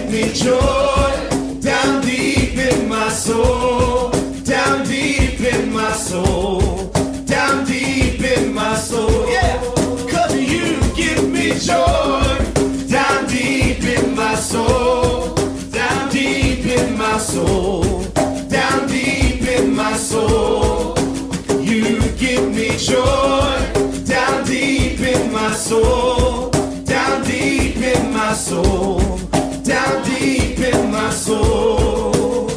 give me joy down deep in my soul, down deep in my soul, down deep in my soul. Yeah, 'cause you give me joy down deep in my soul, down deep in my soul, down deep in my soul. You give me joy down deep in my soul, down deep in my soul, down deep in my soul.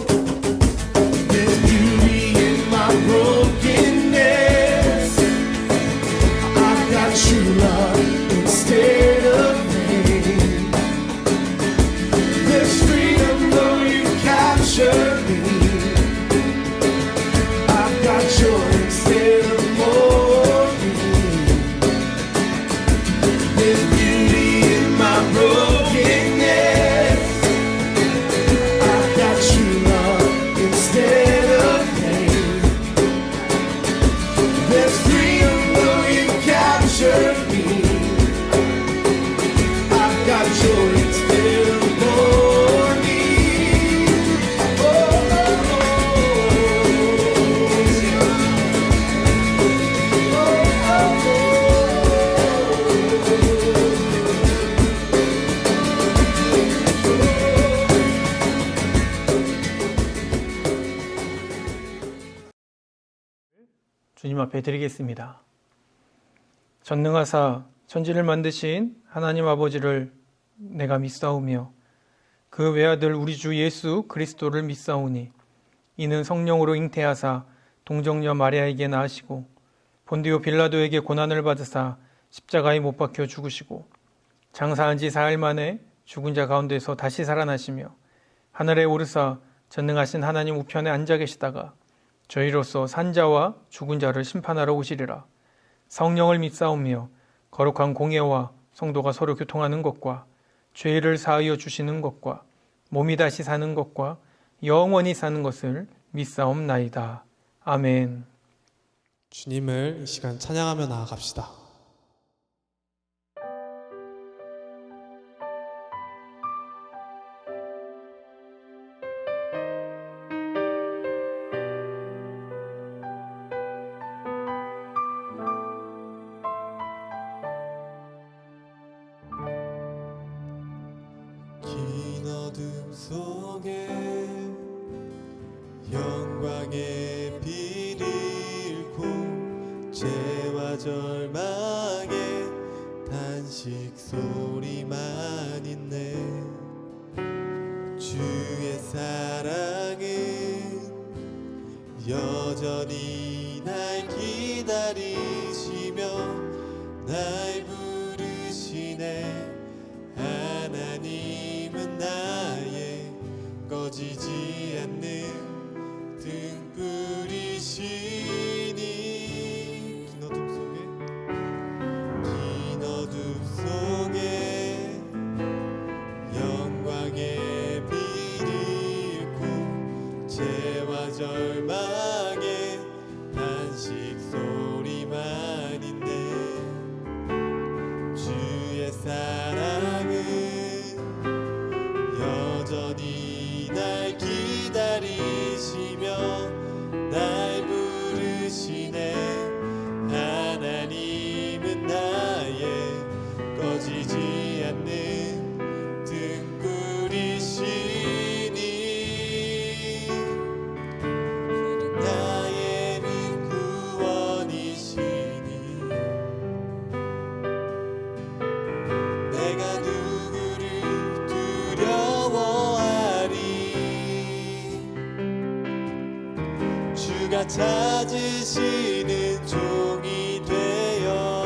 There's beauty in my brokenness. I've got true love instead of pain. There's freedom though you capture me. I've got joy instead of mourning. There's beauty in my brokenness. I've got true love instead of pain. There's freedom though you capture me. I've got joy instead of mourning. Oh, 주님 앞에 드리겠습니다. 전능하사 천지를 만드신 하나님 아버지를 내가 믿사오며 그 외아들 우리 주 예수 그리스도를 믿사오니 이는 성령으로 잉태하사 동정녀 마리아에게 낳으시고 본디오 빌라도에게 고난을 받으사 십자가에 못 박혀 죽으시고 장사한 지 사흘 만에 죽은 자 가운데서 다시 살아나시며 하늘에 오르사 전능하신 하나님 우편에 앉아 계시다가 저희로서 산자와 죽은 자를 심판하러 오시리라. 성령을 믿사오며 거룩한 공예와 성도가 서로 교통하는 것과 죄를 사하여 주시는 것과 몸이 다시 사는 것과 영원히 사는 것을 믿사옵나이다. 아멘. 주님을 이 시간 찬양하며 나아갑시다. 긴 어둠 속에 영광의 빛을 잃고 죄와 절망의 단식 소리만 있네. 주의 사랑은 여전히 날 기다리시며 날 부르시네. 하나님은 나의 꺼지지 않는 등불이시니 긴 어둠 속에 영광의 빛을 잃고 죄와 절망의 단식 소리만 있네. 주의 사랑은 여전히 날 기다리시며 날 부르시네. 하나님은 나의 꺼지지 않는 등불이시니 나의 빛 구원이시니 내가 누구를 두려워하리. 주가 찾으시는 종이 되어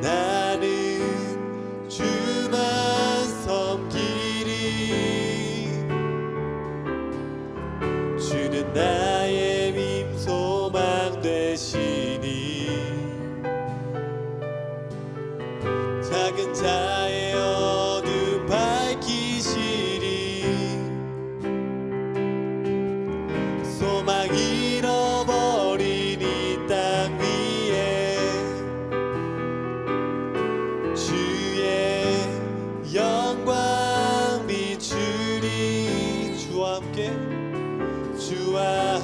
나는 주만 섬기리. 주는 나의 힘 소망 되시니 작은 자의 어둠 밝히시리. 소망 잃어버린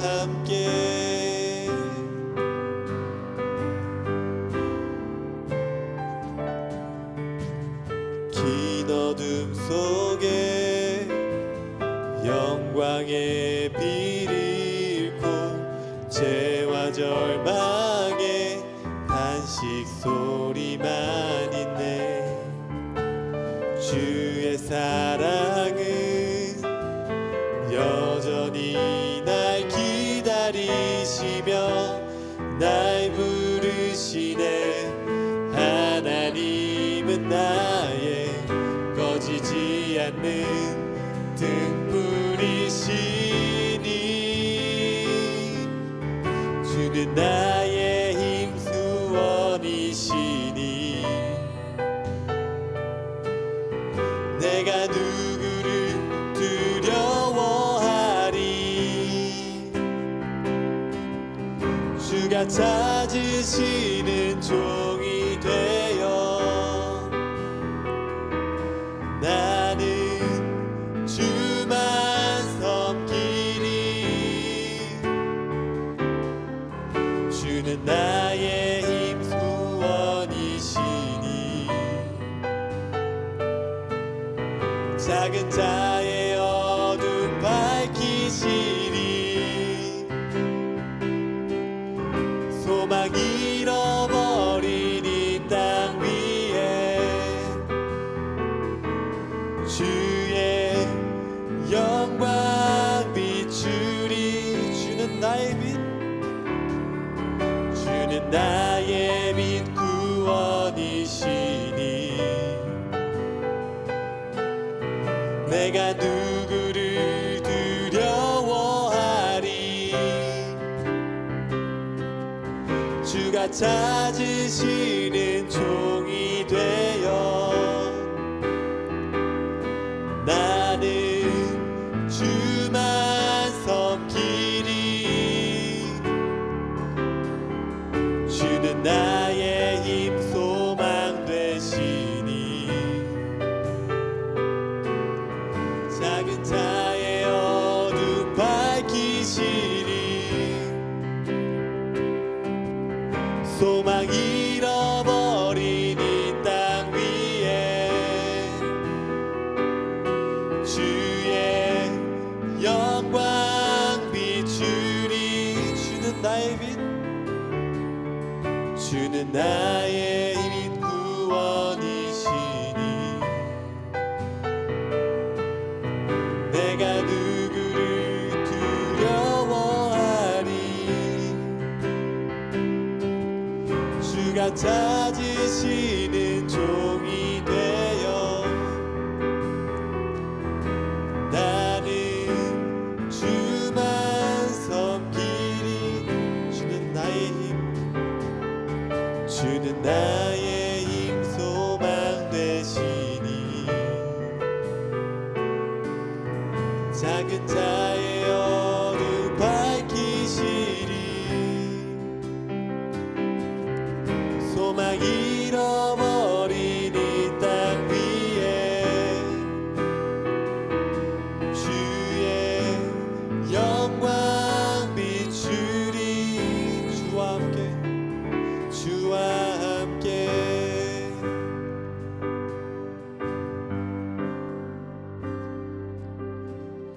함께 긴 어둠 속에 영광의 빛을 잃고 죄와 절망의 탄식 소리만 있네. 주의 사랑은 여전히 날 기다리시며 날 부르시네. 하나님은 나의 꺼지지 않는 등불이시니 주는 나의 힘 수원이시니 내가 누구를 두려워하리. 주가 찾으시는 종이 되어 나는 주만 섬기리. 주는 나의 힘 수원이시니 작은 자의 어둠 밝히시리. 소망 잃어버린 이 땅 위에 주의 영광 비추리. 주는 나의 빛, 주는 나의 빛 구원이시니 내가 누구를 두려워하리. 주가 찾으시는 종이 되어 나는 주만 섬기리. 주는 나의 힘 소망 되시니 작은 자의 어둠 밝히시리. 소망 잃어버린 이 땅 위에 주의 영광 비추리. 주는 나의 빛, 주는 나의 빛 구원이시니 내가 누구를 두려워하리. 주가 찾으시는 종이 되어 나는 주만 섬기리. 주는 나의 힘, 주는 나의 힘 소망 되시니 작은 자의 어둠 밝히시리. 소망 잃어버린 이 땅 위에 주의 영광 비추리. 주와 함께, 주와 함께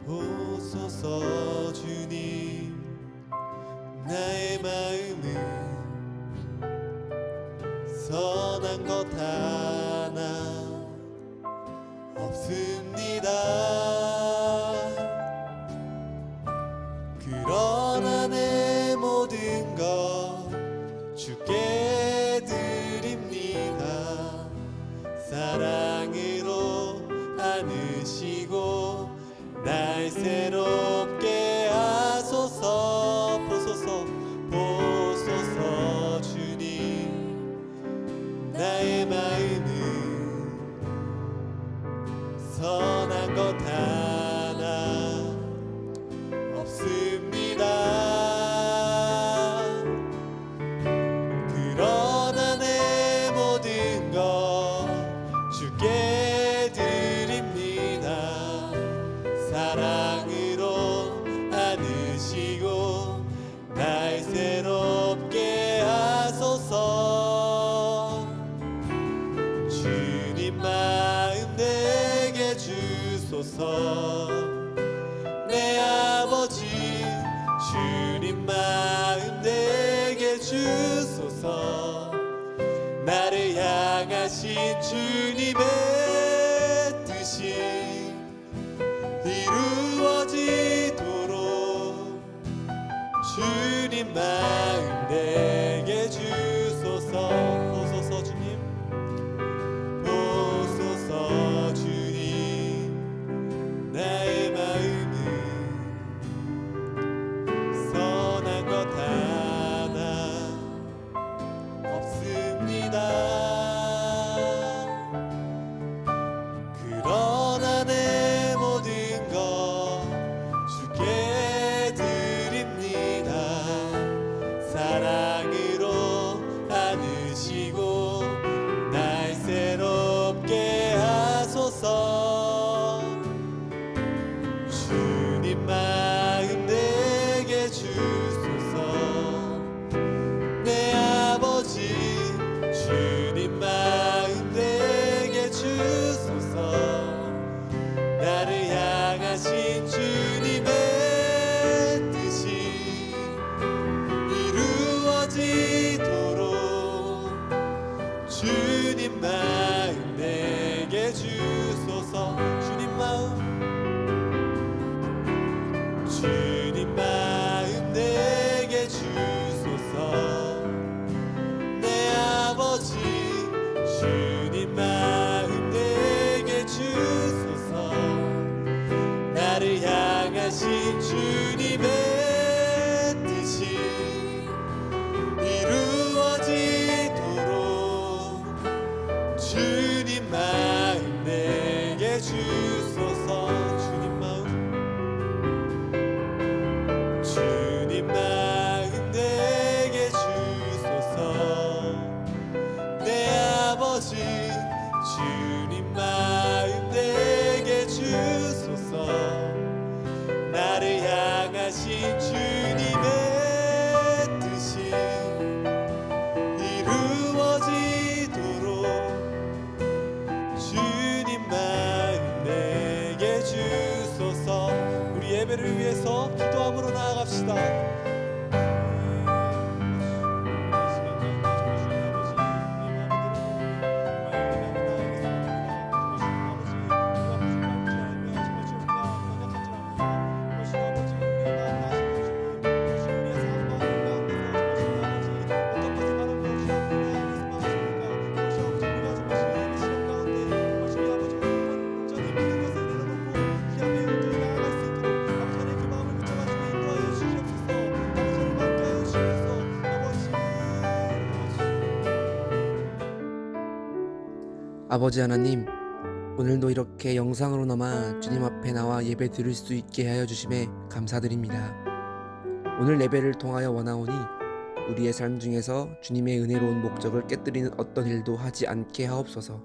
오소서. 주님 나의 마음은 선한 것 하나 없습니다. 그러나 내 모든 것 주께 드립니다. 사랑으로 안으시고 날 새롭게 하소서. 보소서, 보소서. 주님 나의 마음은 선한 것 하나 없습니다. 그러나 내 모든 것 주께 드립니다. 사랑으로 안으시고 주소서. 내 아버지 주님 마음 내게 주소서. 나를 향하신 주님의 뜻이 이루어지도록 주님 마음 내게 주소서. 보소서 주님, 보소서 주님. 나의 마음은 선한 것 하나 없습니다. 그러나 내 모든 것 주께 드립니다. 사랑으로 안으시고 날 새롭게 하소서. 주님 마음 내게 주소서. 내 아버지 주님 마음 내게 주소서. 나를 향하신 주님의 뜻이 이루어지도록 주님 마음 내게 주소서. 주님 마음, 주님 마음 내게 주소서. 내 아버지 주님 마음 내게 주소서. 나를 향하신 주님의 뜻이 이루어지도록 주님 마음 내게 주소서. 주님 마음, 주님 마음 내게 주소서. 내 아버지 주님 마음 내게 주소서. 나를 향하신 주님의 뜻이 이루어지도록 주님 마음 내게 주소서. 우리 예배를 위해서 기도함으로 나아갑시다. 아버지 하나님, 오늘도 이렇게 영상으로나마 주님 앞에 나와 예배 드릴 수 있게 하여 주심에 감사드립니다. 오늘 예배를 통하여 원하오니 우리의 삶 중에서 주님의 은혜로운 목적을 깨뜨리는 어떤 일도 하지 않게 하옵소서.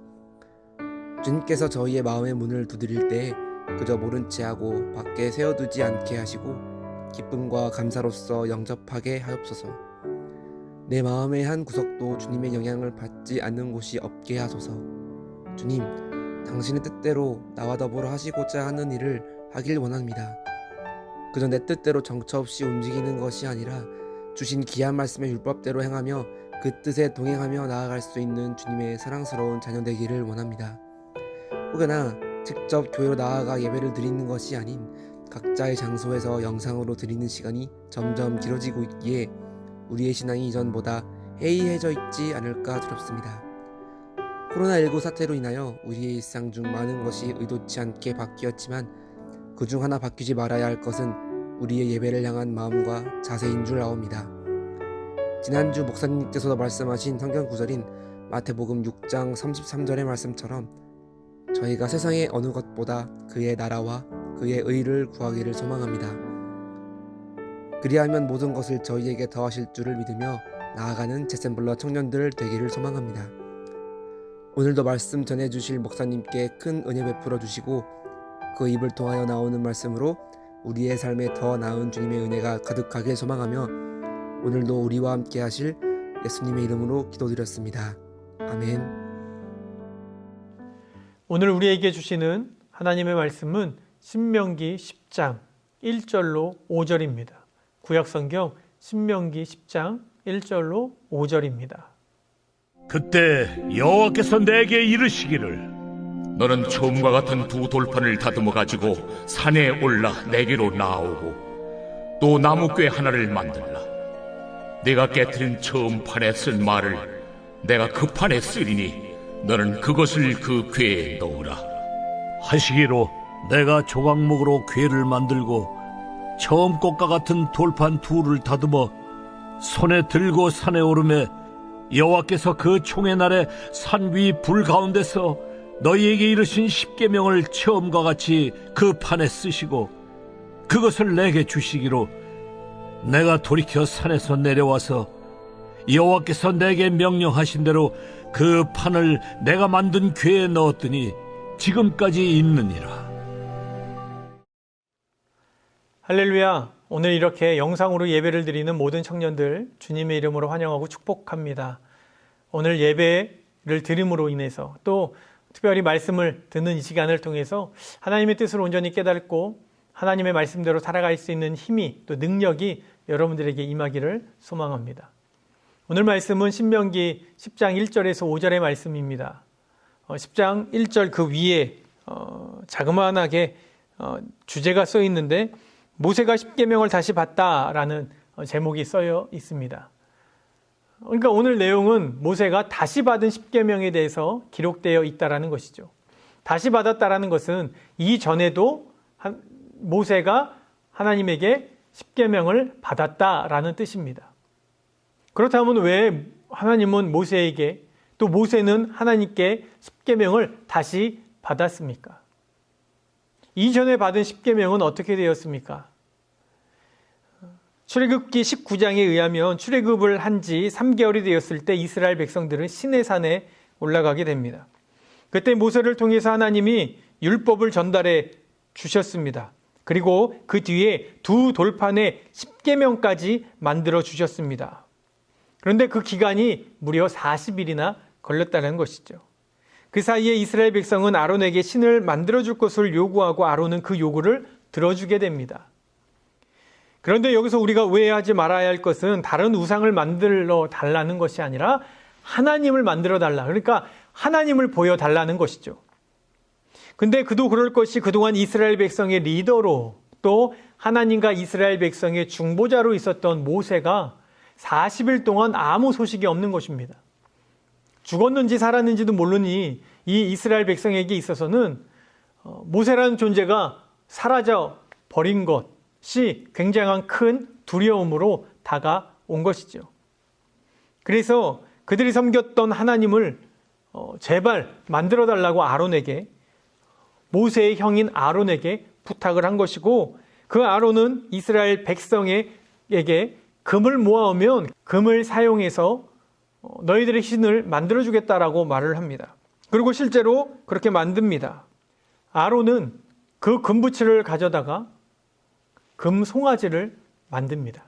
주님께서 저희의 마음의 문을 두드릴 때 그저 모른 채 하고 밖에 세워두지 않게 하시고 기쁨과 감사로서 영접하게 하옵소서. 내 마음의 한 구석도 주님의 영향을 받지 않는 곳이 없게 하소서. 주님, 당신의 뜻대로 나와 더불어 하시고자 하는 일을 하길 원합니다. 그저 내 뜻대로 정처 없이 움직이는 것이 아니라 주신 귀한 말씀의 율법대로 행하며 그 뜻에 동행하며 나아갈 수 있는 주님의 사랑스러운 자녀 되기를 원합니다. 혹여나 직접 교회로 나아가 예배를 드리는 것이 아닌 각자의 장소에서 영상으로 드리는 시간이 점점 길어지고 있기에 우리의 신앙이 이전보다 해이해져 있지 않을까 두렵습니다. 코로나19 사태로 인하여 우리의 일상 중 많은 것이 의도치 않게 바뀌었지만 그중 하나 바뀌지 말아야 할 것은 우리의 예배를 향한 마음과 자세인 줄 아옵니다. 지난주 목사님께서도 말씀하신 성경 구절인 마태복음 6장 33절의 말씀처럼 저희가 세상의 어느 것보다 그의 나라와 그의 의를 구하기를 소망합니다. 그리하면 모든 것을 저희에게 더하실 줄을 믿으며 나아가는 제샘블러 청년들 되기를 소망합니다. 오늘도 말씀 전해주실 목사님께 큰 은혜 베풀어 주시고 그 입을 통하여 나오는 말씀으로 우리의 삶에 더 나은 주님의 은혜가 가득하게 소망하며 오늘도 우리와 함께 하실 예수님의 이름으로 기도드렸습니다. 아멘. 오늘 우리에게 주시는 하나님의 말씀은 신명기 10장 1절로 5절입니다. 구약성경 신명기 10장 1절로 5절입니다. 그때 여호와께서 내게 이르시기를 너는 처음과 같은 두 돌판을 다듬어 가지고 산에 올라 내게로 나오고 또 나무궤 하나를 만들라. 내가 깨트린 처음 판에 쓴 말을 내가 그 판에 쓰리니 너는 그것을 그 궤에 넣으라. 하시기로 내가 조각목으로 궤를 만들고 처음 것과 같은 돌판 둘을 다듬어 손에 들고 산에 오르매 여호와께서 그 총의 날에 산 위 불 가운데서 너희에게 이르신 십계명을 처음과 같이 그 판에 쓰시고 그것을 내게 주시기로 내가 돌이켜 산에서 내려와서 여호와께서 내게 명령하신 대로 그 판을 내가 만든 궤에 넣었더니 지금까지 있느니라. 할렐루야. 오늘 이렇게 영상으로 예배를 드리는 모든 청년들 주님의 이름으로 환영하고 축복합니다. 오늘 예배를 드림으로 인해서 또 특별히 말씀을 듣는 이 시간을 통해서 하나님의 뜻을 온전히 깨닫고 하나님의 말씀대로 살아갈 수 있는 힘이 또 능력이 여러분들에게 임하기를 소망합니다. 오늘 말씀은 신명기 10장 1절에서 5절의 말씀입니다. 10장 1절 그 위에 자그마하게 주제가 써 있는데 모세가 십계명을 다시 받다라는 제목이 써여 있습니다. 그러니까 오늘 내용은 모세가 다시 받은 십계명에 대해서 기록되어 있다라는 것이죠. 다시 받았다라는 것은 이전에도 모세가 하나님에게 십계명을 받았다라는 뜻입니다. 그렇다면 왜 하나님은 모세에게 또 모세는 하나님께 십계명을 다시 받았습니까? 이전에 받은 십계명은 어떻게 되었습니까? 출애굽기 19장에 의하면 출애굽을 한 지 3개월이 되었을 때 이스라엘 백성들은 시내산에 올라가게 됩니다. 그때 모세를 통해서 하나님이 율법을 전달해 주셨습니다. 그리고 그 뒤에 두 돌판에 십계명까지 만들어 주셨습니다. 그런데 그 기간이 무려 40일이나 걸렸다는 것이죠. 그 사이에 이스라엘 백성은 아론에게 신을 만들어줄 것을 요구하고 아론은 그 요구를 들어주게 됩니다. 그런데 여기서 우리가 오해하지 말아야 할 것은 다른 우상을 만들어 달라는 것이 아니라 하나님을 만들어 달라. 그러니까 하나님을 보여달라는 것이죠. 근데 그도 그럴 것이 그동안 이스라엘 백성의 리더로 또 하나님과 이스라엘 백성의 중보자로 있었던 모세가 40일 동안 아무 소식이 없는 것입니다. 죽었는지 살았는지도 모르니 이 이스라엘 백성에게 있어서는 모세라는 존재가 사라져 버린 것이 굉장한 큰 두려움으로 다가온 것이죠. 그래서 그들이 섬겼던 하나님을 제발 만들어 달라고 아론에게 모세의 형인 아론에게 부탁을 한 것이고 그 아론은 이스라엘 백성에게 금을 모아오면 금을 사용해서 너희들의 신을 만들어주겠다라고 말을 합니다. 그리고 실제로 그렇게 만듭니다. 아론은 그 금부치를 가져다가 금송아지를 만듭니다.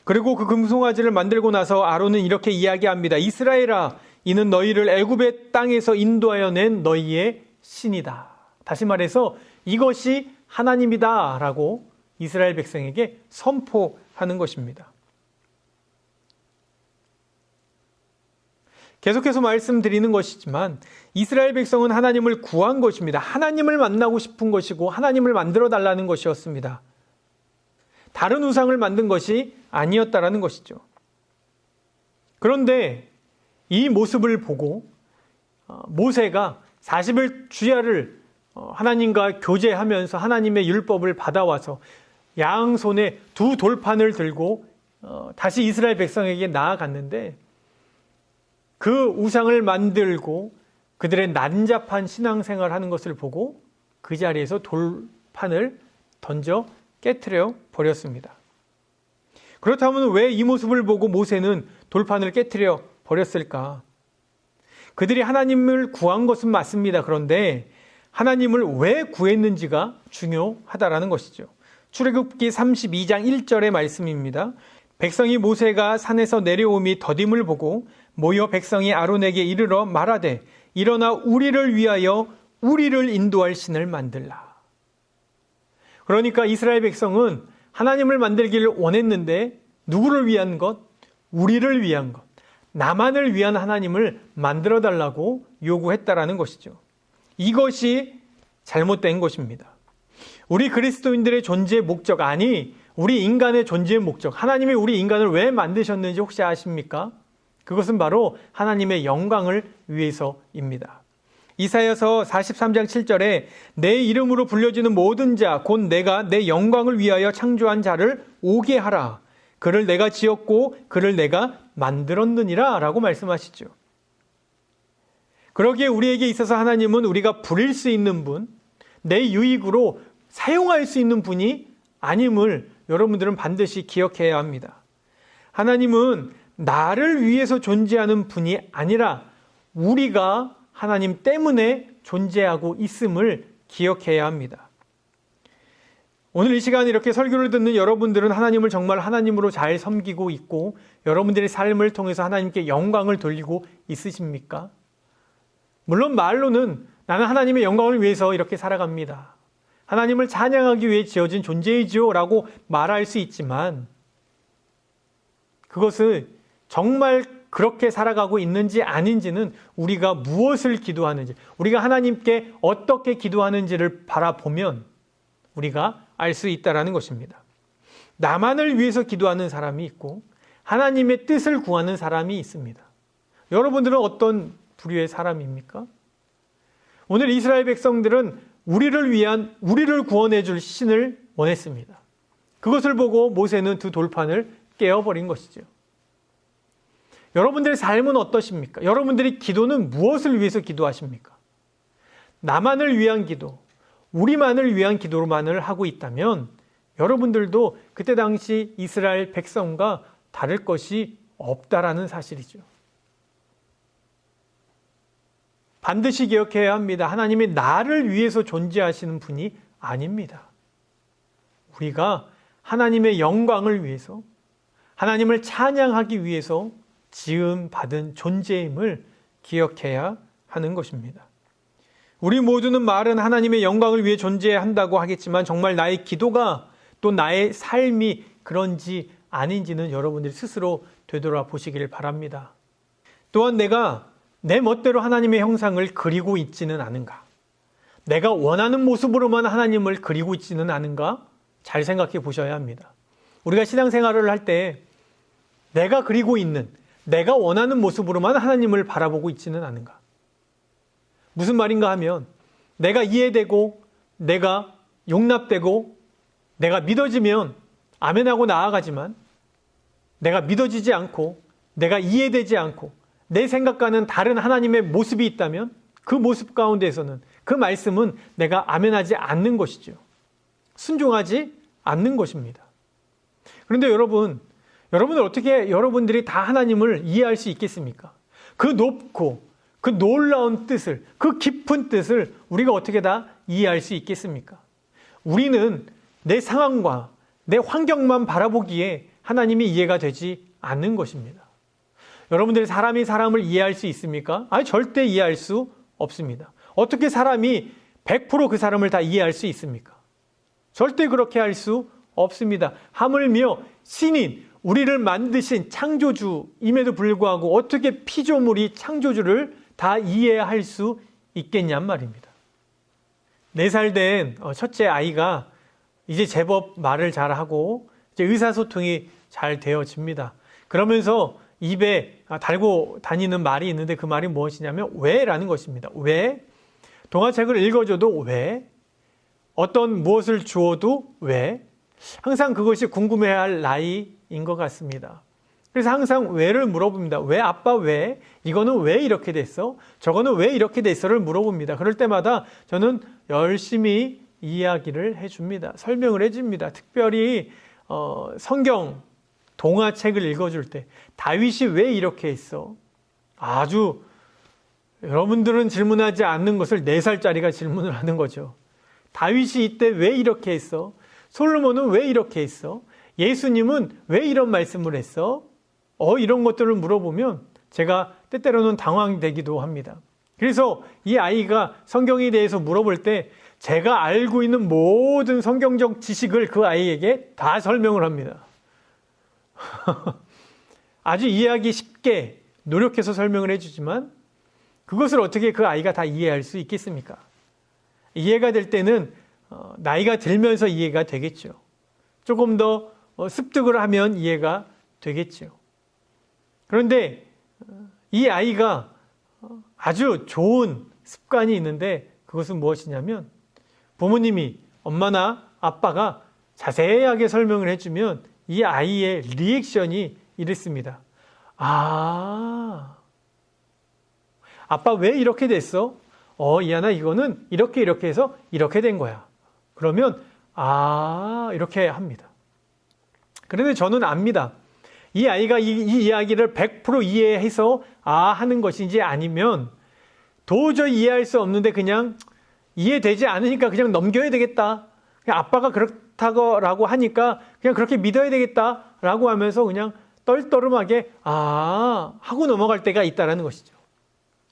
그리고 그 금송아지를 만들고 나서 아론은 이렇게 이야기합니다. 이스라엘아, 이는 너희를 애굽의 땅에서 인도하여 낸 너희의 신이다. 다시 말해서 이것이 하나님이다 라고 이스라엘 백성에게 선포하는 것입니다. 계속해서 말씀드리는 것이지만 이스라엘 백성은 하나님을 구한 것입니다. 하나님을 만나고 싶은 것이고 하나님을 만들어 달라는 것이었습니다. 다른 우상을 만든 것이 아니었다라는 것이죠. 그런데 이 모습을 보고 모세가 40일 주야를 하나님과 교제하면서 하나님의 율법을 받아와서 양손에 두 돌판을 들고 다시 이스라엘 백성에게 나아갔는데 그 우상을 만들고 그들의 난잡한 신앙생활을 하는 것을 보고 그 자리에서 돌판을 던져 깨트려 버렸습니다. 그렇다면 왜 이 모습을 보고 모세는 돌판을 깨트려 버렸을까? 그들이 하나님을 구한 것은 맞습니다. 그런데 하나님을 왜 구했는지가 중요하다라는 것이죠. 출애굽기 32장 1절의 말씀입니다. 백성이 모세가 산에서 내려오미 더딤을 보고 모여 백성이 아론에게 이르러 말하되 일어나 우리를 위하여 우리를 인도할 신을 만들라. 그러니까 이스라엘 백성은 하나님을 만들기를 원했는데 누구를 위한 것? 우리를 위한 것. 나만을 위한 하나님을 만들어 달라고 요구했다라는 것이죠. 이것이 잘못된 것입니다. 우리 그리스도인들의 존재의 목적, 아니 우리 인간의 존재의 목적, 하나님이 우리 인간을 왜 만드셨는지 혹시 아십니까? 그것은 바로 하나님의 영광을 위해서입니다. 이사야서 43장 7절에 내 이름으로 불려지는 모든 자 곧 내가 내 영광을 위하여 창조한 자를 오게 하라. 그를 내가 지었고 그를 내가 만들었느니라 라고 말씀하시죠. 그러기에 우리에게 있어서 하나님은 우리가 부릴 수 있는 분, 내 유익으로 사용할 수 있는 분이 아님을 여러분들은 반드시 기억해야 합니다. 하나님은 나를 위해서 존재하는 분이 아니라 우리가 하나님 때문에 존재하고 있음을 기억해야 합니다. 오늘 이 시간에 이렇게 설교를 듣는 여러분들은 하나님을 정말 하나님으로 잘 섬기고 있고 여러분들의 삶을 통해서 하나님께 영광을 돌리고 있으십니까? 물론 말로는 나는 하나님의 영광을 위해서 이렇게 살아갑니다. 하나님을 찬양하기 위해 지어진 존재이지요 라고 말할 수 있지만 그것을 정말 그렇게 살아가고 있는지 아닌지는 우리가 무엇을 기도하는지, 우리가 하나님께 어떻게 기도하는지를 바라보면 우리가 알 수 있다는 것입니다. 나만을 위해서 기도하는 사람이 있고 하나님의 뜻을 구하는 사람이 있습니다. 여러분들은 어떤 부류의 사람입니까? 오늘 이스라엘 백성들은 우리를 구원해 줄 신을 원했습니다. 그것을 보고 모세는 두 돌판을 깨어버린 것이죠. 여러분들의 삶은 어떠십니까? 여러분들이 기도는 무엇을 위해서 기도하십니까? 나만을 위한 기도, 우리만을 위한 기도로만을 하고 있다면 여러분들도 그때 당시 이스라엘 백성과 다를 것이 없다라는 사실이죠. 반드시 기억해야 합니다. 하나님이 나를 위해서 존재하시는 분이 아닙니다. 우리가 하나님의 영광을 위해서, 하나님을 찬양하기 위해서 지음받은 존재임을 기억해야 하는 것입니다. 우리 모두는 말은 하나님의 영광을 위해 존재한다고 하겠지만 정말 나의 기도가 또 나의 삶이 그런지 아닌지는 여러분들이 스스로 되돌아보시길 바랍니다. 또한 내가 내 멋대로 하나님의 형상을 그리고 있지는 않은가? 내가 원하는 모습으로만 하나님을 그리고 있지는 않은가? 잘 생각해 보셔야 합니다. 우리가 신앙생활을 할 때 내가 그리고 있는, 내가 원하는 모습으로만 하나님을 바라보고 있지는 않은가? 무슨 말인가 하면 내가 이해되고 내가 용납되고 내가 믿어지면 아멘하고 나아가지만 내가 믿어지지 않고 내가 이해되지 않고 내 생각과는 다른 하나님의 모습이 있다면 그 모습 가운데에서는 그 말씀은 내가 아멘하지 않는 것이죠. 순종하지 않는 것입니다. 그런데 여러분들 어떻게 여러분들이 다 하나님을 이해할 수 있겠습니까? 그 높고 그 놀라운 뜻을, 그 깊은 뜻을 우리가 어떻게 다 이해할 수 있겠습니까? 우리는 내 상황과 내 환경만 바라보기에 하나님이 이해가 되지 않는 것입니다. 여러분들이 사람이 사람을 이해할 수 있습니까? 아니, 절대 이해할 수 없습니다. 어떻게 사람이 100% 그 사람을 다 이해할 수 있습니까? 절대 그렇게 할 수 없습니다. 하물며 신인, 우리를 만드신 창조주임에도 불구하고 어떻게 피조물이 창조주를 다 이해할 수 있겠냔 말입니다. 4살 된 첫째 아이가 이제 제법 말을 잘하고 이제 의사소통이 잘 되어집니다. 그러면서 입에 달고 다니는 말이 있는데 그 말이 무엇이냐면 왜라는 것입니다. 왜? 동화책을 읽어줘도 왜? 어떤 무엇을 주어도 왜? 항상 그것이 궁금해할 나이인 것 같습니다. 그래서 항상 왜를 물어봅니다. 왜 아빠 왜? 이거는 왜 이렇게 됐어? 저거는 왜 이렇게 됐어를 물어봅니다. 그럴 때마다 저는 열심히 이야기를 해줍니다. 설명을 해줍니다. 특별히 성경 동화책을 읽어줄 때 다윗이 왜 이렇게 했어? 아주 여러분들은 질문하지 않는 것을 4살짜리가 질문을 하는 거죠. 다윗이 이때 왜 이렇게 했어? 솔로몬은 왜 이렇게 했어? 예수님은 왜 이런 말씀을 했어? 이런 것들을 물어보면 제가 때때로는 당황되기도 합니다. 그래서 이 아이가 성경에 대해서 물어볼 때 제가 알고 있는 모든 성경적 지식을 그 아이에게 다 설명을 합니다. 아주 이해하기 쉽게 노력해서 설명을 해주지만 그것을 어떻게 그 아이가 다 이해할 수 있겠습니까? 이해가 될 때는 나이가 들면서 이해가 되겠죠. 조금 더 습득을 하면 이해가 되겠죠. 그런데 이 아이가 아주 좋은 습관이 있는데 그것은 무엇이냐면 부모님이 엄마나 아빠가 자세하게 설명을 해주면 이 아이의 리액션이 이렇습니다. 아, 아빠 왜 이렇게 됐어? 이하나 이거는 이렇게 해서 이렇게 된 거야. 그러면 이렇게 합니다. 그런데 저는 압니다. 이 아이가 이 이야기를 100% 이해해서 하는 것인지 아니면 도저히 이해할 수 없는데 그냥 이해되지 않으니까 그냥 넘겨야 되겠다. 그냥 아빠가 그렇다고 하니까 그냥 그렇게 믿어야 되겠다라고 하면서 그냥 떨떠름하게 하고 넘어갈 때가 있다라는 것이죠.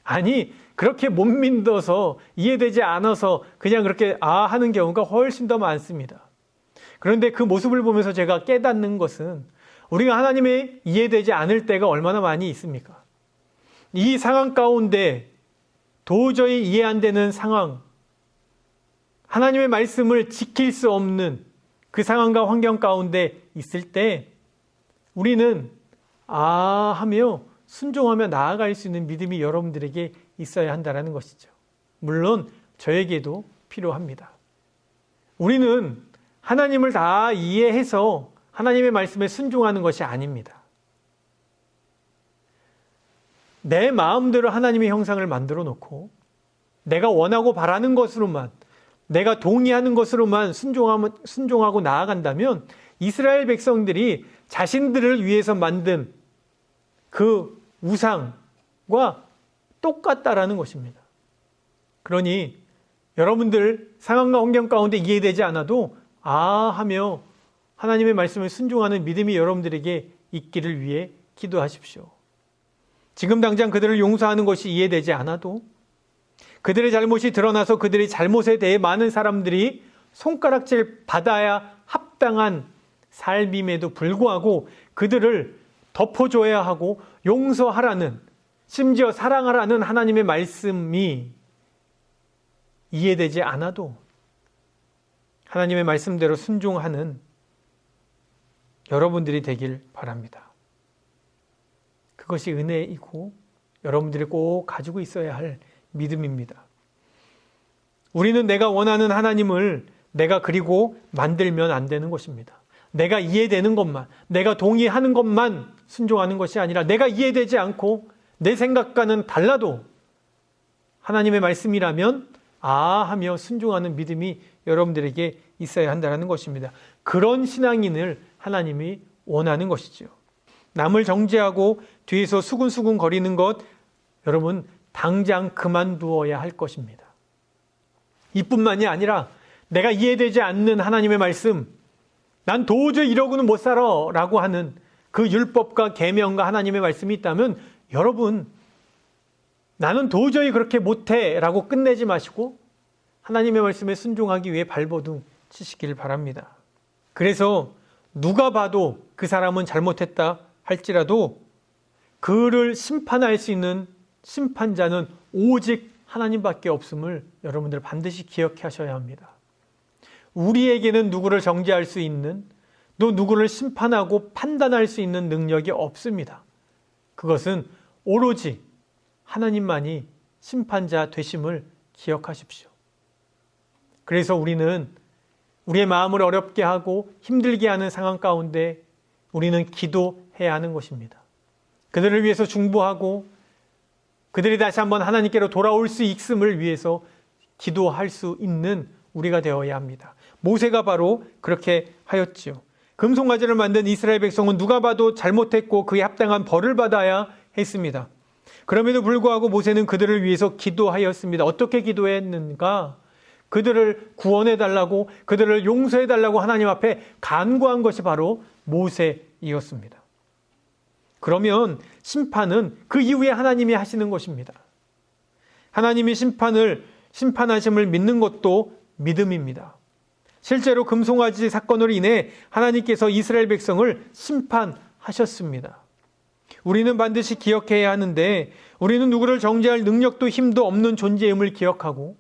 아니 그렇게 못 믿어서 이해되지 않아서 그냥 그렇게 하는 경우가 훨씬 더 많습니다. 그런데 그 모습을 보면서 제가 깨닫는 것은 우리가 하나님의 이해되지 않을 때가 얼마나 많이 있습니까? 이 상황 가운데 도저히 이해 안 되는 상황, 하나님의 말씀을 지킬 수 없는 그 상황과 환경 가운데 있을 때 우리는 하며 순종하며 나아갈 수 있는 믿음이 여러분들에게 있어야 한다는 것이죠. 물론 저에게도 필요합니다. 우리는 하나님을 다 이해해서 하나님의 말씀에 순종하는 것이 아닙니다. 내 마음대로 하나님의 형상을 만들어 놓고 내가 원하고 바라는 것으로만, 내가 동의하는 것으로만 순종하고 나아간다면 이스라엘 백성들이 자신들을 위해서 만든 그 우상과 똑같다라는 것입니다. 그러니 여러분들 상황과 환경 가운데 이해되지 않아도 하며 하나님의 말씀을 순종하는 믿음이 여러분들에게 있기를 위해 기도하십시오. 지금 당장 그들을 용서하는 것이 이해되지 않아도 그들의 잘못이 드러나서 그들의 잘못에 대해 많은 사람들이 손가락질 받아야 합당한 삶임에도 불구하고 그들을 덮어줘야 하고 용서하라는, 심지어 사랑하라는 하나님의 말씀이 이해되지 않아도 하나님의 말씀대로 순종하는 여러분들이 되길 바랍니다. 그것이 은혜이고 여러분들이 꼭 가지고 있어야 할 믿음입니다. 우리는 내가 원하는 하나님을 내가 그리고 만들면 안 되는 것입니다. 내가 이해되는 것만, 내가 동의하는 것만 순종하는 것이 아니라 내가 이해되지 않고 내 생각과는 달라도 하나님의 말씀이라면 하며 순종하는 믿음이 여러분들에게 있어야 한다는 것입니다. 그런 신앙인을 하나님이 원하는 것이죠. 남을 정죄하고 뒤에서 수군수군 거리는 것, 여러분 당장 그만두어야 할 것입니다. 이뿐만이 아니라 내가 이해되지 않는 하나님의 말씀, 난 도저히 이러고는 못 살아 라고 하는 그 율법과 계명과 하나님의 말씀이 있다면 여러분 나는 도저히 그렇게 못해 라고 끝내지 마시고 하나님의 말씀에 순종하기 위해 발버둥 치시길 바랍니다. 그래서 누가 봐도 그 사람은 잘못했다 할지라도 그를 심판할 수 있는 심판자는 오직 하나님밖에 없음을 여러분들 반드시 기억하셔야 합니다. 우리에게는 누구를 정죄할 수 있는, 또 누구를 심판하고 판단할 수 있는 능력이 없습니다. 그것은 오로지 하나님만이 심판자 되심을 기억하십시오. 그래서 우리는 우리의 마음을 어렵게 하고 힘들게 하는 상황 가운데 우리는 기도해야 하는 것입니다. 그들을 위해서 중보하고 그들이 다시 한번 하나님께로 돌아올 수 있음을 위해서 기도할 수 있는 우리가 되어야 합니다. 모세가 바로 그렇게 하였지요. 금송아지를 만든 이스라엘 백성은 누가 봐도 잘못했고 그에 합당한 벌을 받아야 했습니다. 그럼에도 불구하고 모세는 그들을 위해서 기도하였습니다. 어떻게 기도했는가? 그들을 구원해달라고, 그들을 용서해달라고 하나님 앞에 간구한 것이 바로 모세이었습니다. 그러면 심판은 그 이후에 하나님이 하시는 것입니다. 하나님이 심판하심을 믿는 것도 믿음입니다. 실제로 금송아지 사건으로 인해 하나님께서 이스라엘 백성을 심판하셨습니다. 우리는 반드시 기억해야 하는데 우리는 누구를 정죄할 능력도 힘도 없는 존재임을 기억하고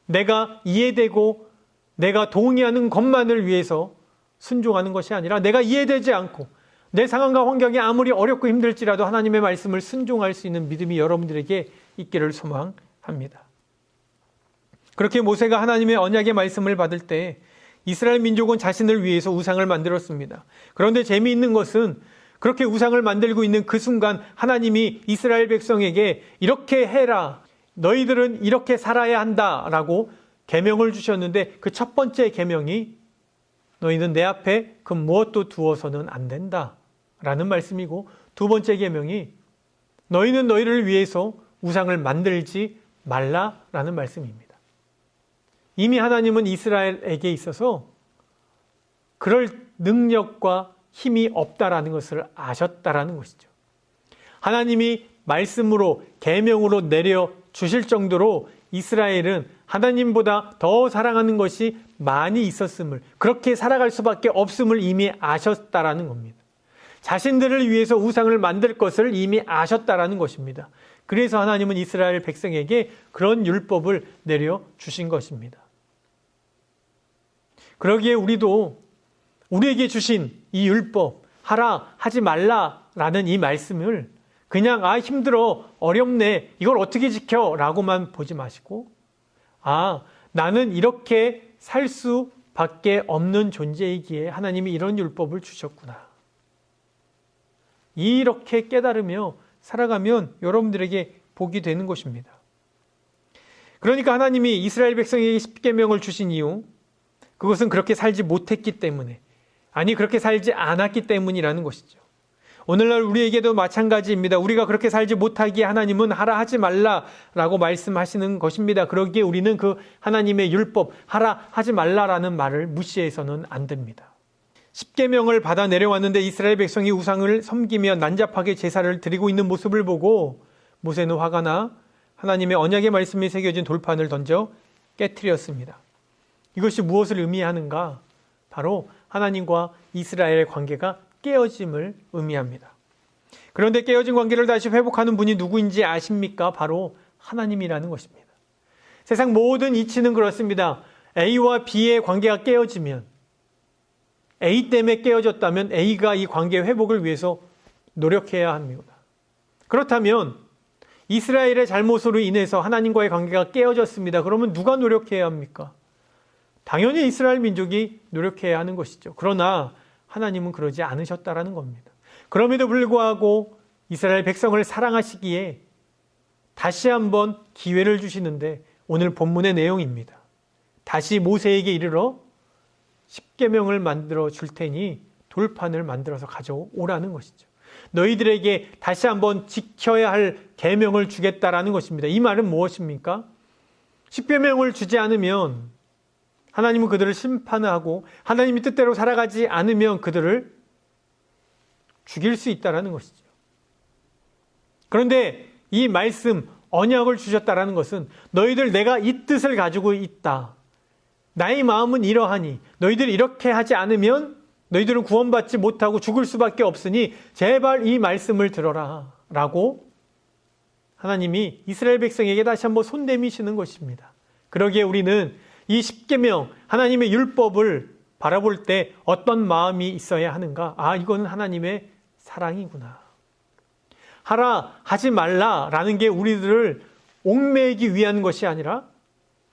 내가 이해되고 내가 동의하는 것만을 위해서 순종하는 것이 아니라 내가 이해되지 않고 내 상황과 환경이 아무리 어렵고 힘들지라도 하나님의 말씀을 순종할 수 있는 믿음이 여러분들에게 있기를 소망합니다. 그렇게 모세가 하나님의 언약의 말씀을 받을 때 이스라엘 민족은 자신을 위해서 우상을 만들었습니다. 그런데 재미있는 것은 그렇게 우상을 만들고 있는 그 순간 하나님이 이스라엘 백성에게 이렇게 해라, 너희들은 이렇게 살아야 한다라고 계명을 주셨는데 그 첫 번째 계명이 너희는 내 앞에 그 무엇도 두어서는 안 된다라는 말씀이고, 두 번째 계명이 너희는 너희를 위해서 우상을 만들지 말라라는 말씀입니다. 이미 하나님은 이스라엘에게 있어서 그럴 능력과 힘이 없다라는 것을 아셨다라는 것이죠. 하나님이 말씀으로 계명으로 내려 주실 정도로 이스라엘은 하나님보다 더 사랑하는 것이 많이 있었음을, 그렇게 살아갈 수밖에 없음을 이미 아셨다라는 겁니다. 자신들을 위해서 우상을 만들 것을 이미 아셨다라는 것입니다. 그래서 하나님은 이스라엘 백성에게 그런 율법을 내려 주신 것입니다. 그러기에 우리도 우리에게 주신 이 율법, 하라, 하지 말라라는 이 말씀을 그냥 힘들어, 어렵네, 이걸 어떻게 지켜? 라고만 보지 마시고 나는 이렇게 살 수밖에 없는 존재이기에 하나님이 이런 율법을 주셨구나. 이렇게 깨달으며 살아가면 여러분들에게 복이 되는 것입니다. 그러니까 하나님이 이스라엘 백성에게 십계명을 주신 이유, 그것은 그렇게 살지 못했기 때문에, 그렇게 살지 않았기 때문이라는 것이죠. 오늘날 우리에게도 마찬가지입니다. 우리가 그렇게 살지 못하기에 하나님은 하라 하지 말라라고 말씀하시는 것입니다. 그러기에 우리는 그 하나님의 율법, 하라 하지 말라라는 말을 무시해서는 안 됩니다. 십계명을 받아 내려왔는데 이스라엘 백성이 우상을 섬기며 난잡하게 제사를 드리고 있는 모습을 보고 모세는 화가 나 하나님의 언약의 말씀이 새겨진 돌판을 던져 깨트렸습니다. 이것이 무엇을 의미하는가? 바로 하나님과 이스라엘의 관계가 깨어짐을 의미합니다. 그런데 깨어진 관계를 다시 회복하는 분이 누구인지 아십니까? 바로 하나님이라는 것입니다. 세상 모든 이치는 그렇습니다. A와 B의 관계가 깨어지면, A 때문에 깨어졌다면 A가 이 관계 회복을 위해서 노력해야 합니다. 그렇다면 이스라엘의 잘못으로 인해서 하나님과의 관계가 깨어졌습니다. 그러면 누가 노력해야 합니까? 당연히 이스라엘 민족이 노력해야 하는 것이죠. 그러나 하나님은 그러지 않으셨다라는 겁니다. 그럼에도 불구하고 이스라엘 백성을 사랑하시기에 다시 한번 기회를 주시는데 오늘 본문의 내용입니다. 다시 모세에게 이르러 십계명을 만들어 줄 테니 돌판을 만들어서 가져오라는 것이죠. 너희들에게 다시 한번 지켜야 할 계명을 주겠다라는 것입니다. 이 말은 무엇입니까? 십계명을 주지 않으면 하나님은 그들을 심판하고 하나님이 뜻대로 살아가지 않으면 그들을 죽일 수 있다는 것이죠. 그런데 이 말씀, 언약을 주셨다는 것은 너희들 내가 이 뜻을 가지고 있다. 나의 마음은 이러하니 너희들이 이렇게 하지 않으면 너희들은 구원받지 못하고 죽을 수밖에 없으니 제발 이 말씀을 들어라 라고 하나님이 이스라엘 백성에게 다시 한번 손내미시는 것입니다. 그러기에 우리는 이 십계명, 하나님의 율법을 바라볼 때 어떤 마음이 있어야 하는가? 이거는 하나님의 사랑이구나. 하라, 하지 말라라는 게 우리들을 옥매이기 위한 것이 아니라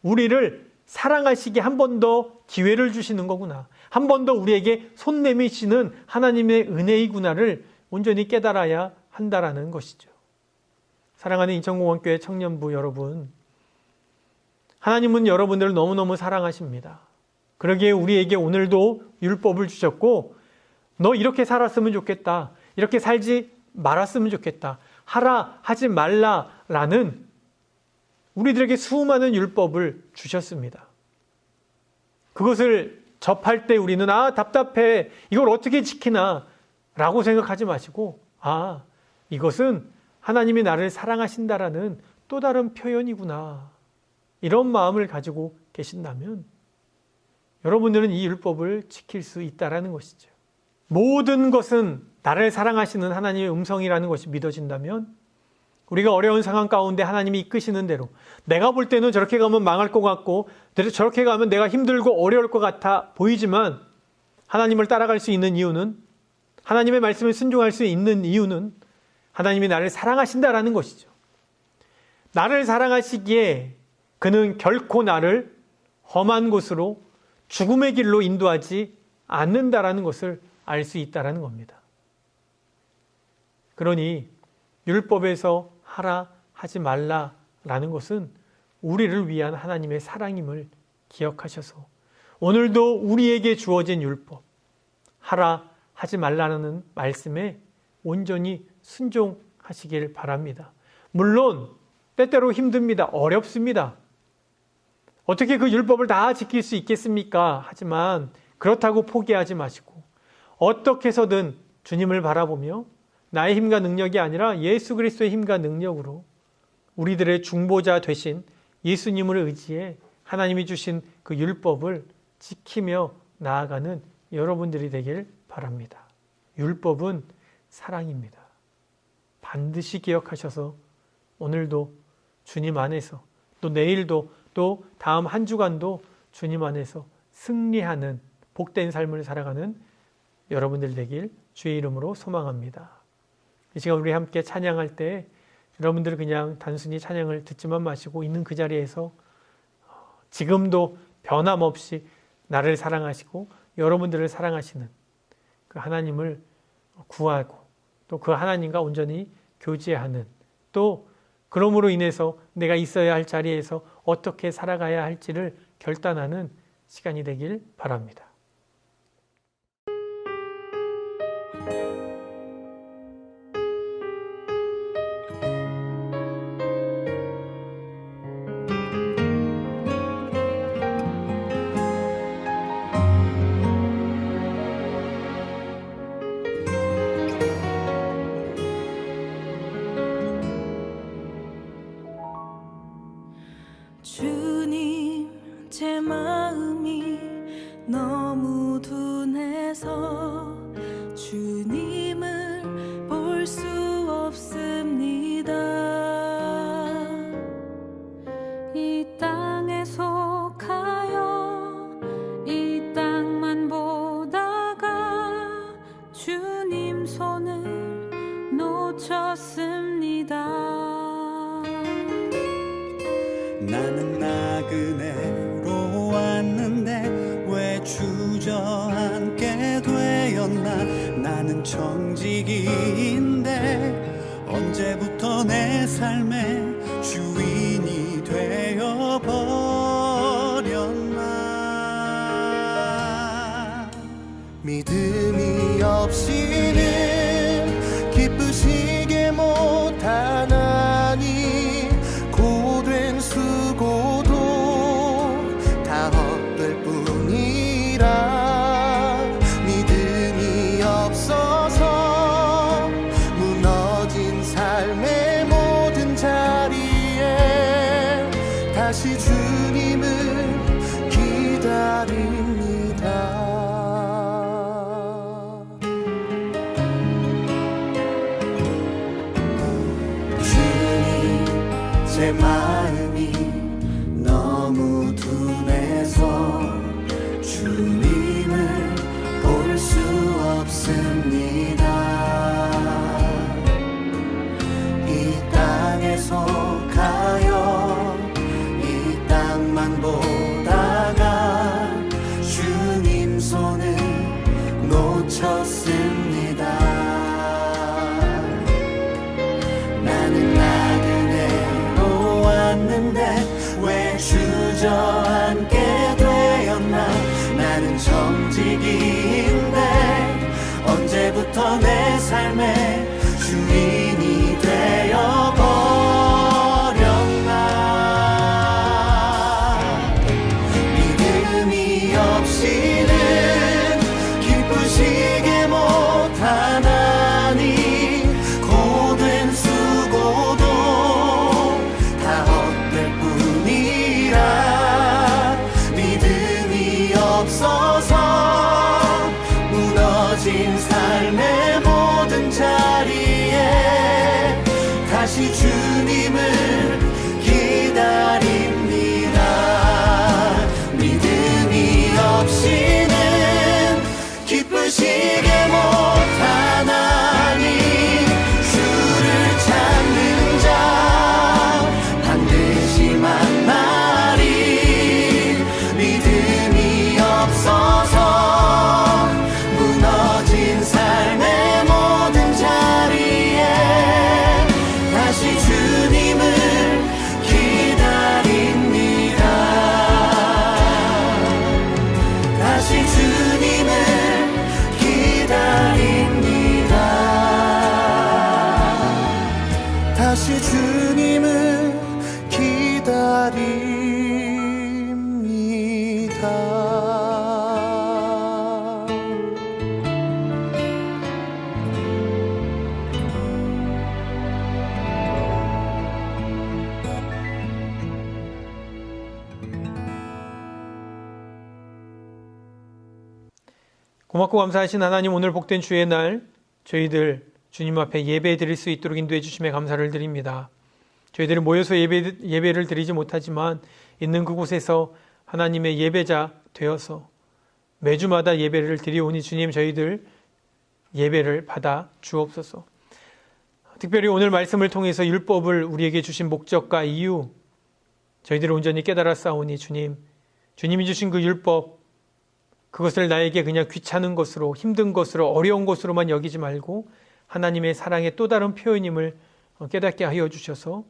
우리를 사랑하시게 한 번 더 기회를 주시는 거구나. 한 번 더 우리에게 손 내미시는 하나님의 은혜이구나를 온전히 깨달아야 한다라는 것이죠. 사랑하는 인천공원교회 청년부 여러분, 하나님은 여러분들을 너무너무 사랑하십니다. 그러기에 우리에게 오늘도 율법을 주셨고 너 이렇게 살았으면 좋겠다. 이렇게 살지 말았으면 좋겠다. 하라, 하지 말라라는 우리들에게 수많은 율법을 주셨습니다. 그것을 접할 때 우리는 답답해. 이걸 어떻게 지키나 라고 생각하지 마시고 이것은 하나님이 나를 사랑하신다라는 또 다른 표현이구나. 이런 마음을 가지고 계신다면 여러분들은 이 율법을 지킬 수 있다라는 것이죠. 모든 것은 나를 사랑하시는 하나님의 음성이라는 것이 믿어진다면 우리가 어려운 상황 가운데 하나님이 이끄시는 대로 내가 볼 때는 저렇게 가면 망할 것 같고 저렇게 가면 내가 힘들고 어려울 것 같아 보이지만 하나님을 따라갈 수 있는 이유는 하나님의 말씀을 순종할 수 있는 이유는 하나님이 나를 사랑하신다라는 것이죠. 나를 사랑하시기에 그는 결코 나를 험한 곳으로 죽음의 길로 인도하지 않는다라는 것을 알 수 있다라는 겁니다. 그러니 율법에서 하라 하지 말라라는 것은 우리를 위한 하나님의 사랑임을 기억하셔서 오늘도 우리에게 주어진 율법 하라 하지 말라는 말씀에 온전히 순종하시길 바랍니다. 물론 때때로 힘듭니다. 어렵습니다. 어떻게 그 율법을 다 지킬 수 있겠습니까? 하지만 그렇다고 포기하지 마시고 어떻게 해서든 주님을 바라보며 나의 힘과 능력이 아니라 예수 그리스도의 힘과 능력으로 우리들의 중보자 되신 예수님을 의지해 하나님이 주신 그 율법을 지키며 나아가는 여러분들이 되길 바랍니다. 율법은 사랑입니다. 반드시 기억하셔서 오늘도 주님 안에서 또 내일도 또 다음 한 주간도 주님 안에서 승리하는 복된 삶을 살아가는 여러분들 되길 주의 이름으로 소망합니다. 이 시간 우리 함께 찬양할 때 여러분들 그냥 단순히 찬양을 듣지만 마시고 있는 그 자리에서 지금도 변함없이 나를 사랑하시고 여러분들을 사랑하시는 그 하나님을 구하고 또 그 하나님과 온전히 교제하는 또 그러므로 인해서 내가 있어야 할 자리에서 어떻게 살아가야 할지를 결단하는 시간이 되길 바랍니다. 주님, 제 마음이 너무 둔해서 주님을 볼 수 없습니다. 이 땅에 속하여 이 땅만 보다가 주님 손을 놓쳤습니다. 나는 나그네로 왔는데 왜 주저앉게 되었나. 나는 청지기인데 언제부터 내 삶의 주인이 되어버렸나. 믿음이 없이는 기쁘시게 못하나니 고된 수고도 다 헛될 뿐이라. 믿음이 없어서 무너진 삶의 모든 자리에 다시 주님을 기다립니다. 없어서 무너진 삶의 모든 자리에 다시 주님을 기다립니다. 믿음이 없이는 기쁘시게 못하나니 주를 찾는 자 반드시 만나리. 믿음이 없어서 무너진 삶의 모든 자리에 다시 주님을 기다립니다. 다시 주님을 기다립니다. 다시 주님을 기다립니다. 고맙고 감사하신 하나님, 오늘 복된 주의 날 저희들 주님 앞에 예배 드릴 수 있도록 인도해 주심에 감사를 드립니다. 저희들이 모여서 예배를 드리지 못하지만 있는 그곳에서 하나님의 예배자 되어서 매주마다 예배를 드리오니 주님, 저희들 예배를 받아 주옵소서. 특별히 오늘 말씀을 통해서 율법을 우리에게 주신 목적과 이유 저희들이 온전히 깨달아 싸우니 주님, 주님이 주신 그 율법, 그것을 나에게 그냥 귀찮은 것으로, 힘든 것으로, 어려운 것으로만 여기지 말고 하나님의 사랑의 또 다른 표현임을 깨닫게 하여 주셔서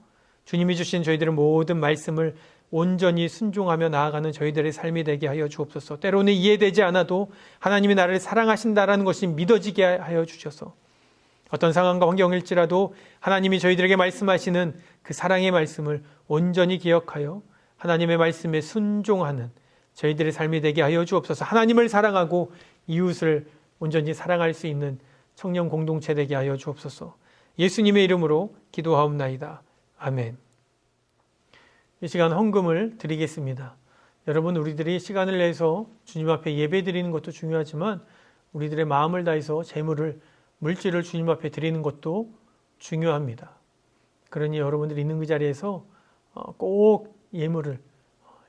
주님이 주신 저희들의 모든 말씀을 온전히 순종하며 나아가는 저희들의 삶이 되게 하여 주옵소서. 때로는 이해되지 않아도 하나님이 나를 사랑하신다라는 것이 믿어지게 하여 주셔서 어떤 상황과 환경일지라도 하나님이 저희들에게 말씀하시는 그 사랑의 말씀을 온전히 기억하여 하나님의 말씀에 순종하는 저희들의 삶이 되게 하여 주옵소서. 하나님을 사랑하고 이웃을 온전히 사랑할 수 있는 청년 공동체 되게 하여 주옵소서. 예수님의 이름으로 기도하옵나이다. 아멘. 이 시간 헌금을 드리겠습니다. 여러분, 우리들이 시간을 내서 주님 앞에 예배 드리는 것도 중요하지만 우리들의 마음을 다해서 재물을, 물질을 주님 앞에 드리는 것도 중요합니다. 그러니 여러분들이 있는 그 자리에서 꼭 예물을,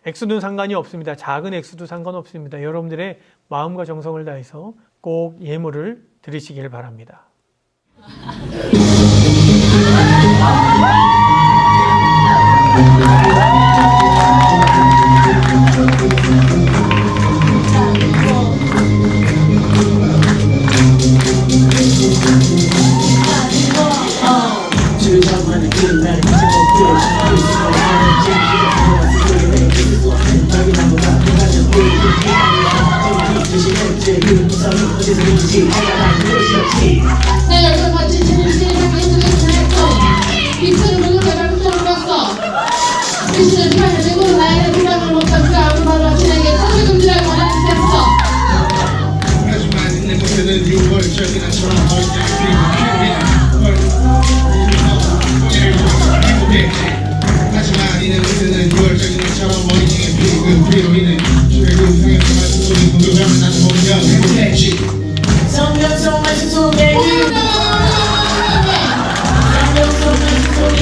액수는 상관이 없습니다. 작은 액수도 상관없습니다. 여러분들의 마음과 정성을 다해서 꼭 예물을 드리시길 바랍니다. 내가 정말 진실을 했어. 빅스를 누구를 잘못했어. 빅스를 팔려고 나의 비방을 못한 그 아무 말로 자신에게 천리금지라고 말했어. 하지만 있는 곳에는 유월적인 처럼 하지만 이는 그때는 6월적인 것처럼 어린이의 피로 인해 주의 그 성령의 말씀 속에 공격하면 나는 공격 행복했지. 성령 속 말씀 속에 성령 속 말씀 속에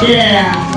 Yeah.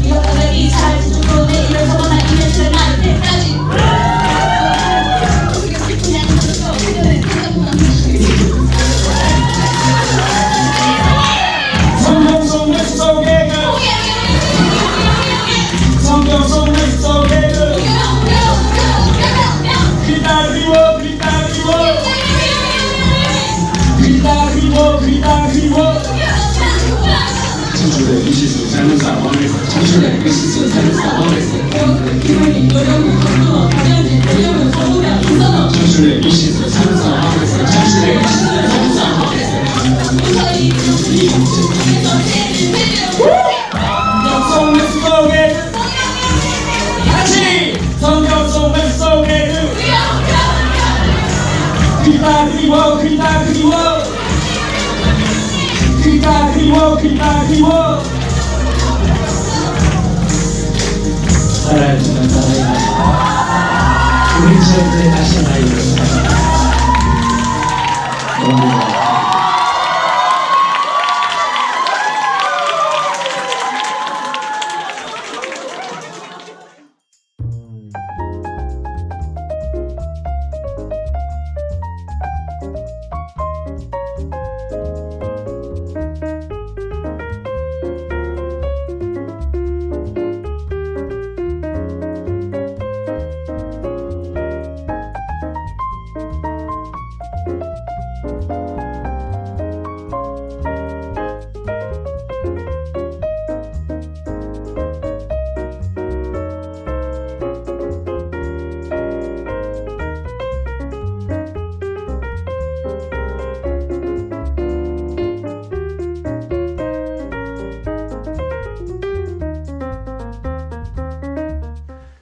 이거 내가 이 살, 내 일을 서거나 이랬을 날 때까지 잠시만요. 이 시즌 상상 하겠어요. 잠시만요. 상상 하겠어요. 성경 속에 같이 성경 속에 그리다 그리워 그리다 그리워 그리다 그리워 그리다 그리워 살아있지만 살아있다 우리 지역에 다시 나이를 감사합니다.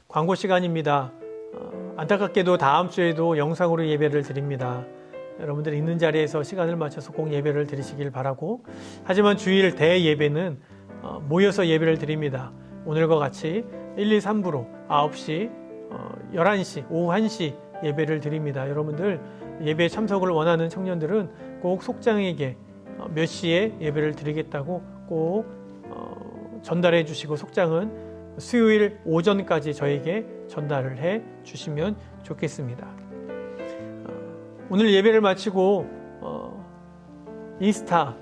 광고 시간입니다. 안타깝게도 다음 주에도 영상으로 예배를 드립니다. 여러분들 있는 자리에서 시간을 맞춰서 꼭 예배를 드리시길 바라고, 하지만 주일 대예배는 모여서 예배를 드립니다. 오늘과 같이 1, 2, 3부로 9시, 11시, 오후 1시 예배를 드립니다. 여러분들 예배에 참석을 원하는 청년들은 꼭 속장에게 몇 시에 예배를 드리겠다고 꼭 전달해 주시고, 속장은 수요일 오전까지 저에게 전달을 해 주시면 좋겠습니다. 오늘 예배를 마치고 인스타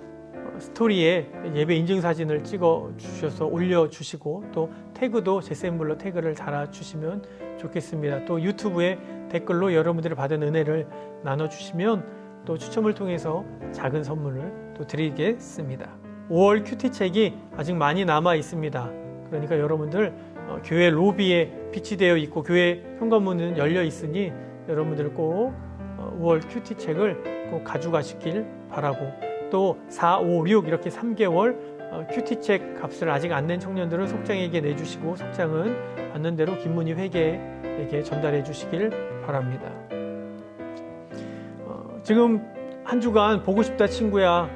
스토리에 예배 인증사진을 찍어 주셔서 올려주시고, 또 태그도 제셈블러 태그를 달아주시면 좋겠습니다. 또 유튜브에 댓글로 여러분들이 받은 은혜를 나눠주시면 또 추첨을 통해서 작은 선물을 또 드리겠습니다. 5월 큐티책이 아직 많이 남아 있습니다. 그러니까 여러분들 교회 로비에 비치되어 있고 교회 현관문은 열려 있으니 여러분들 꼭 5월 큐티책을 꼭 가져가시길 바라고, 또 4, 5, 6 이렇게 3개월 큐티책 값을 아직 안 낸 청년들은 속장에게 내주시고, 속장은 받는 대로 김문희 회계에게 전달해 주시길 바랍니다. 지금 한 주간 보고 싶다 친구야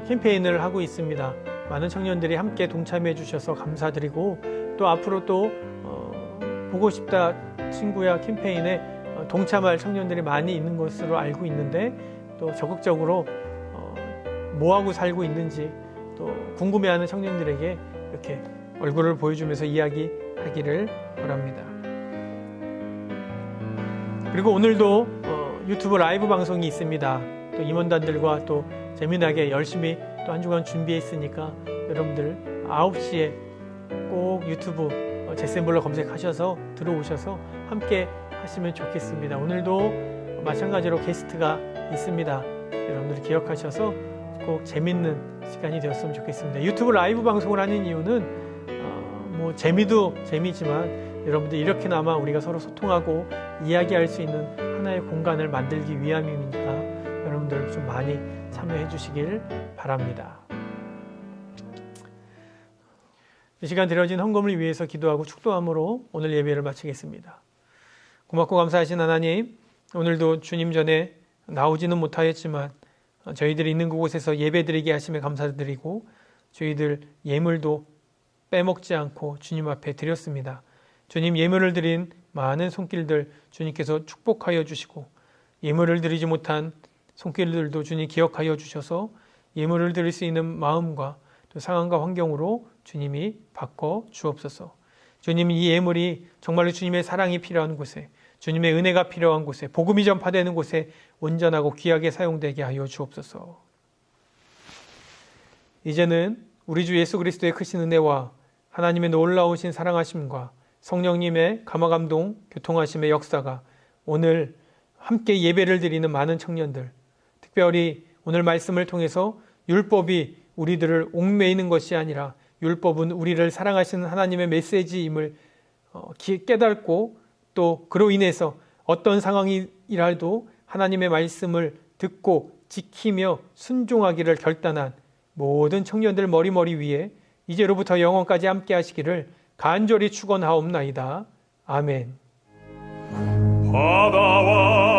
캠페인을 하고 있습니다. 많은 청년들이 함께 동참해 주셔서 감사드리고, 또 앞으로 또 보고 싶다 친구야 캠페인에 동참할 청년들이 많이 있는 것으로 알고 있는데, 또 적극적으로 뭐하고 살고 있는지 또 궁금해하는 청년들에게 이렇게 얼굴을 보여주면서 이야기하기를 바랍니다. 그리고 오늘도 유튜브 라이브 방송이 있습니다. 또 임원단들과 또 재미나게 열심히 또 한 주간 준비했으니까 여러분들 9시에 꼭 유튜브 제셈블러 검색하셔서 들어오셔서 함께 하시면 좋겠습니다. 오늘도 마찬가지로 게스트가 있습니다. 여러분들 기억하셔서 꼭 재밌는 시간이 되었으면 좋겠습니다. 유튜브 라이브 방송을 하는 이유는 뭐 재미도 재미지만 여러분들 이렇게나마 우리가 서로 소통하고 이야기할 수 있는 하나의 공간을 만들기 위함이니까 여러분들 좀 많이 참여해 주시길 바랍니다. 이 시간 드려진 헌금을 위해서 기도하고 축도함으로 오늘 예배를 마치겠습니다. 고맙고 감사하신 하나님, 오늘도 주님 전에 나오지는 못하였지만 저희들이 있는 그곳에서 예배드리게 하심에 감사드리고, 저희들 예물도 빼먹지 않고 주님 앞에 드렸습니다. 주님, 예물을 드린 많은 손길들 주님께서 축복하여 주시고, 예물을 드리지 못한 손길들도 주님 기억하여 주셔서 예물을 드릴 수 있는 마음과 또 상황과 환경으로 주님이 바꿔 주옵소서. 주님, 이 예물이 정말로 주님의 사랑이 필요한 곳에, 주님의 은혜가 필요한 곳에, 복음이 전파되는 곳에 온전하고 귀하게 사용되게 하여 주옵소서. 이제는 우리 주 예수 그리스도의 크신 은혜와 하나님의 놀라우신 사랑하심과 성령님의 감화감동 교통하심의 역사가 오늘 함께 예배를 드리는 많은 청년들, 특별히 오늘 말씀을 통해서 율법이 우리들을 옥매이는 것이 아니라 율법은 우리를 사랑하시는 하나님의 메시지임을 깨닫고, 또 그로 인해서 어떤 상황이 동안이라도 하나님의 말씀을 듣고 지키며 순종하기를 결단한 모든 청년들 머리 위에 이제로부터 영원까지 함께 하시기를 간절히 축원하옵나이다. 아멘. 바다와